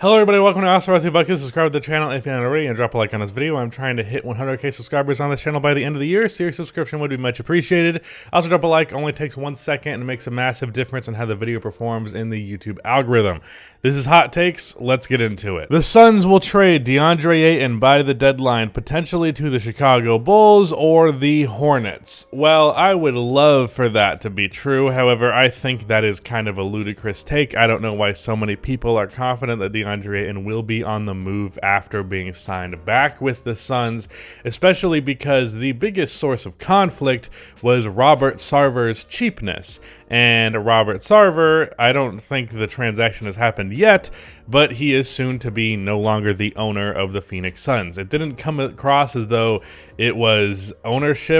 Hello everybody, welcome to Austin Buckets. Subscribe to the channel if you haven't already and drop a like on this video. I'm trying to hit 100k subscribers on this channel by the end of the year, so your subscription would be much appreciated. Also drop a like, only takes 1 second and makes a massive difference in how the video performs in the YouTube algorithm. This is Hot Takes, let's get into it. The Suns will trade Deandre Ayton by the deadline, potentially to the Chicago Bulls or the Hornets. Well, I would love for that to be true, however, I think that is kind of a ludicrous take. I don't know why so many people are confident that Deandre Ayton will be on the move after being signed back with the Suns, especially because the biggest source of conflict was Robert Sarver's cheapness. And Robert Sarver, I don't think the transaction has happened yet, but he is soon to be no longer the owner of the Phoenix Suns. It didn't come across as though it was management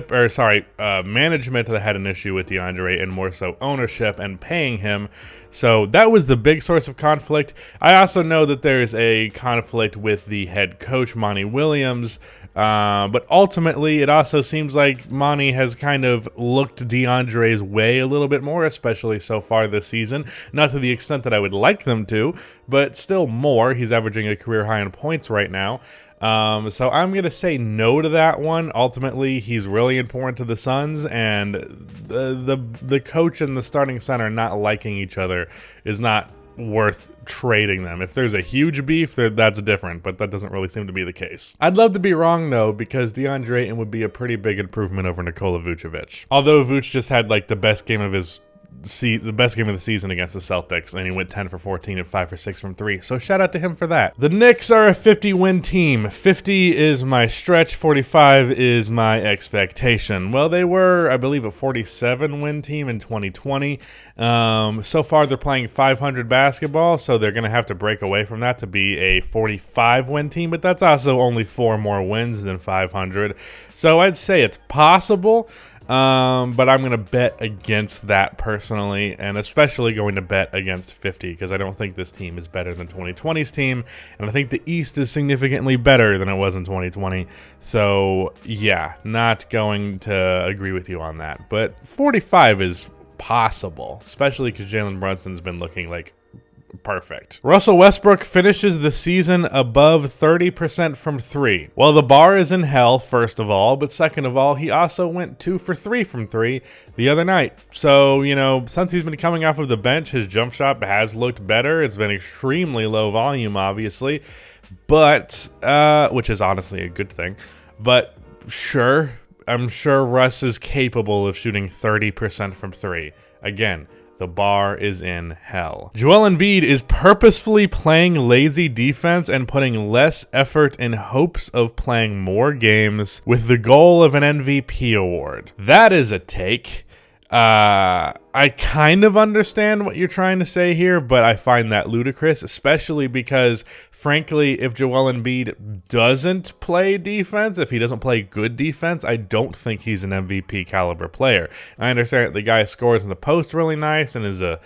that had an issue with DeAndre, and more so ownership and paying him. So that was the big source of conflict. I also know that there's a conflict with the head coach, Monty Williams, but ultimately it also seems like Monty has kind of looked DeAndre's way a little bit more, especially so far this season. Not to the extent that I would like them to, but still more. He's averaging a career high in points right now. So I'm going to say no to that one. Ultimately, he's really important to the Suns, and the coach and the starting center not liking each other is not worth trading them. If there's a huge beef, that's different, but that doesn't really seem to be the case. I'd love to be wrong, though, because DeAndre Ayton would be a pretty big improvement over Nikola Vucevic. Although Vuce just had like the best game of the season against the Celtics, and he went 10 for 14 and 5 for 6 from 3. So shout out to him for that. The Knicks are a 50-win team. 50 is my stretch, 45 is my expectation. Well, they were, I believe, a 47-win team in 2020. So far, they're playing 500 basketball, so they're going to have to break away from that to be a 45-win team, but that's also only 4 more wins than 500. So I'd say it's possible. But I'm going to bet against that personally, and especially going to bet against 50 because I don't think this team is better than 2020's team, and I think the East is significantly better than it was in 2020. So, yeah, not going to agree with you on that. But 45 is possible, especially because Jalen Brunson's been looking like perfect. Russell Westbrook finishes the season above 30% from 3. Well, the bar is in hell, first of all, but second of all, he also went 2 for 3 from 3 the other night. So, you know, since he's been coming off of the bench, his jump shot has looked better. It's been extremely low volume, obviously, but, which is honestly a good thing. But sure, I'm sure Russ is capable of shooting 30% from 3. Again, the bar is in hell. Joel Embiid is purposefully playing lazy defense and putting less effort in hopes of playing more games with the goal of an MVP award. That is a take. I kind of understand what you're trying to say here, but I find that ludicrous, especially because, frankly, if Joel Embiid doesn't play defense, if he doesn't play good defense, I don't think he's an MVP caliber player. I understand that the guy scores in the post really nice and is a,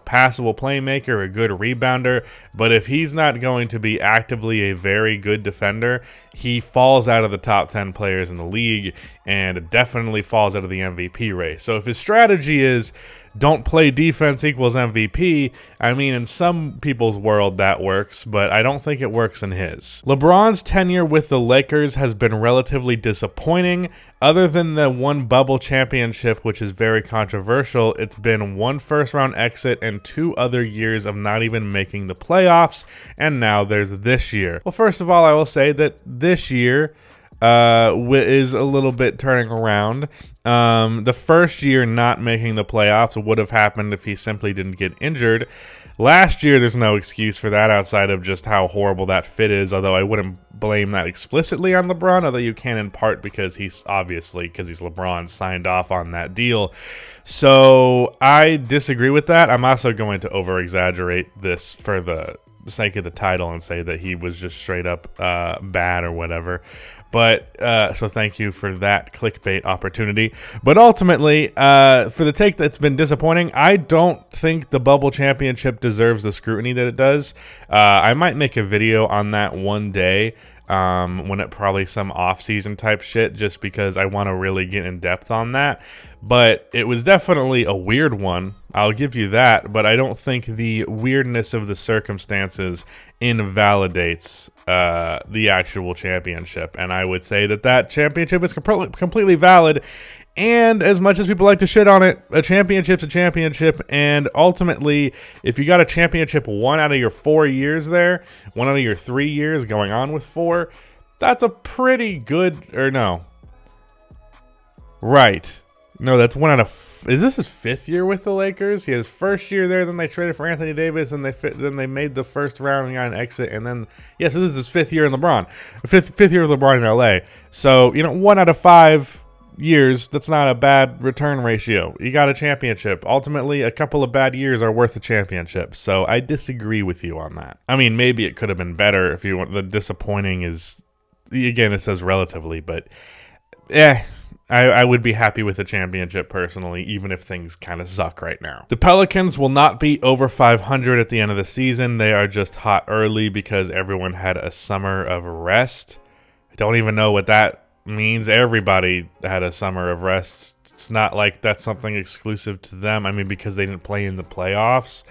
passable playmaker, a good rebounder, but if he's not going to be actively a very good defender, he falls out of the top 10 players in the league and definitely falls out of the MVP race. So if his strategy is don't play defense equals MVP, I mean, in some people's world that works, but I don't think it works in his. LeBron's tenure with the Lakers has been relatively disappointing. Other than the one bubble championship, which is very controversial, it's been 1 first-round exit and 2 other years of not even making the playoffs, and now there's this year. Well, first of all, I will say that this year is a little bit turning around. The first year not making the playoffs would have happened if he simply didn't get injured. Last year, there's no excuse for that outside of just how horrible that fit is, although I wouldn't blame that explicitly on LeBron, although you can in part because he's LeBron, signed off on that deal. So I disagree with that. I'm also going to over-exaggerate this for the sake of the title and say that he was just straight up bad or whatever. But so thank you for that clickbait opportunity. But ultimately, for the take that's been disappointing, I don't think the bubble championship deserves the scrutiny that it does. I might make a video on that one day. when it probably some off-season type shit, just because I want to really get in depth on that. But it was definitely a weird one, I'll give you that, but I don't think the weirdness of the circumstances invalidates the actual championship. And I would say that that championship is completely valid. And as much as people like to shit on it, a championship's a championship. And ultimately, if you got a championship 1 out of your 4 years there, 1 out of your 3 years going on with 4, that's a pretty good, or no. Right. No, that's 1 out of, is this his 5th year with the Lakers? He had his first year there, then they traded for Anthony Davis, and then they made the first round and got an exit, and then, yeah, so this is his 5th year in LeBron. Fifth year with LeBron in LA. So, 1 out of 5 years, that's not a bad return ratio. You got a championship. Ultimately, a couple of bad years are worth a championship. So I disagree with you on that. I mean, maybe it could have been better if you want. The disappointing is, again, it says relatively, but I would be happy with a championship personally, even if things kind of suck right now. The Pelicans will not be over 500 at the end of the season. They are just hot early because everyone had a summer of rest. I don't even know what that means. Everybody had a summer of rest. It's not like that's something exclusive to them. I mean, because they didn't play in the playoffs.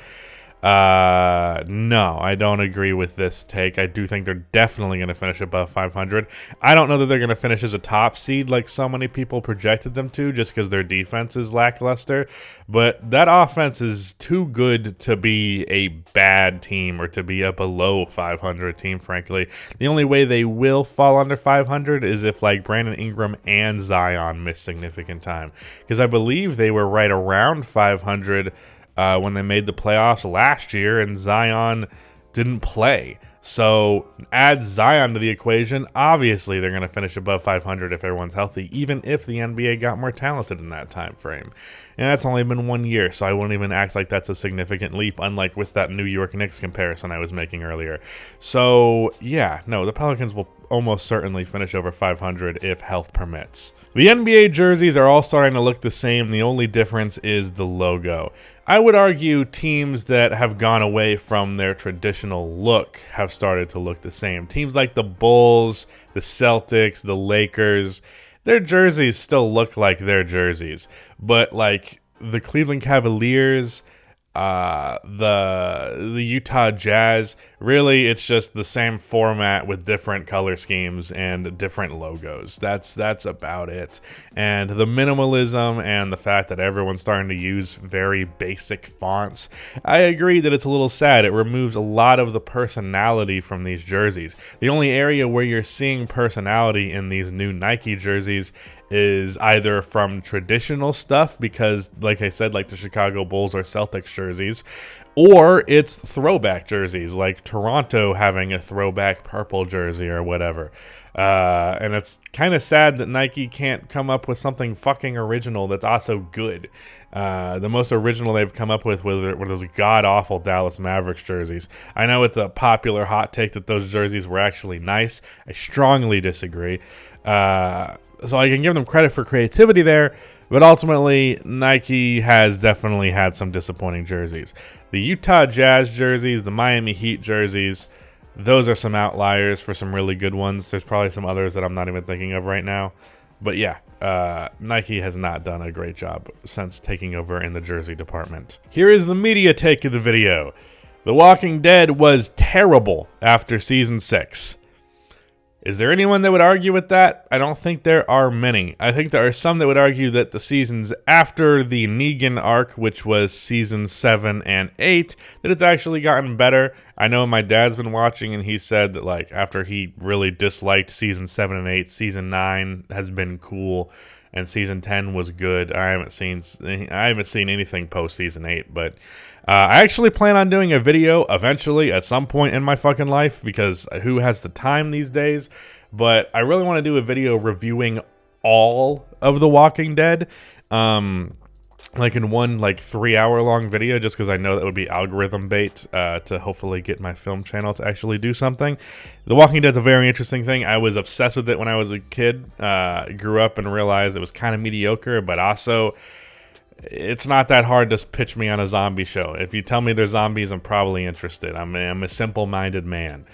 No, I don't agree with this take. I do think they're definitely going to finish above 500. I don't know that they're going to finish as a top seed like so many people projected them to, just because their defense is lackluster. But that offense is too good to be a bad team or to be a below 500 team, frankly. The only way they will fall under 500 is if like Brandon Ingram and Zion miss significant time. Because I believe they were right around 500 when they made the playoffs last year, and Zion didn't play. So add Zion to the equation. Obviously, they're going to finish above 500 if everyone's healthy, even if the NBA got more talented in that time frame. And that's only been 1 year, so I wouldn't even act like that's a significant leap, unlike with that New York Knicks comparison I was making earlier. So, yeah, no, the Pelicans will almost certainly finish over 500 if health permits. The NBA jerseys are all starting to look the same. The only difference is the logo. I would argue teams that have gone away from their traditional look have started to look the same. Teams like the Bulls, the Celtics, the Lakers, their jerseys still look like their jerseys. But like the Cleveland Cavaliers, the Utah Jazz, really it's just the same format with different color schemes and different logos. That's about it. And the minimalism and the fact that everyone's starting to use very basic fonts, I agree that it's a little sad. It removes a lot of the personality from these jerseys. The only area where you're seeing personality in these new Nike jerseys is either from traditional stuff, because like I said, like the Chicago Bulls or Celtics jerseys, or it's throwback jerseys, like Toronto having a throwback purple jersey or whatever. And it's kind of sad that Nike can't come up with something fucking original that's also good. The most original they've come up with were those god-awful Dallas Mavericks jerseys. I know it's a popular hot take that those jerseys were actually nice. I strongly disagree. So I can give them credit for creativity there, but ultimately Nike has definitely had some disappointing jerseys. The Utah Jazz jerseys, the Miami Heat jerseys, those are some outliers for some really good ones. There's probably some others that I'm not even thinking of right now. But yeah, Nike has not done a great job since taking over in the jersey department. Here is the media take of the video. The Walking Dead was terrible after season 6. Is there anyone that would argue with that? I don't think there are many. I think there are some that would argue that the seasons after the Negan arc, which was season 7 and 8, that it's actually gotten better. I know my dad's been watching and he said that like after he really disliked season 7 and 8, season 9 has been cool and season 10 was good. I haven't seen anything post season 8, but I actually plan on doing a video eventually at some point in my fucking life, because who has the time these days? But I really want to do a video reviewing all of The Walking Dead, like in one 3-hour long video, just because I know that would be algorithm bait to hopefully get my film channel to actually do something. The Walking Dead's a very interesting thing. I was obsessed with it when I was a kid, grew up and realized it was kind of mediocre, but also it's not that hard to pitch me on a zombie show. If you tell me they're zombies, I'm probably interested. I'm a simple-minded man.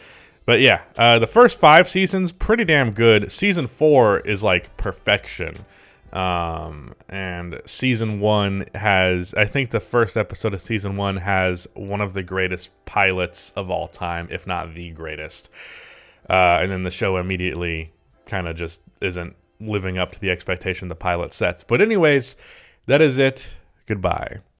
But yeah, the first 5 seasons, pretty damn good. Season 4 is like perfection. And season 1 has, I think the first episode of season 1 has one of the greatest pilots of all time, if not the greatest. And then the show immediately kind of just isn't living up to the expectation the pilot sets. But anyways, that is it. Goodbye.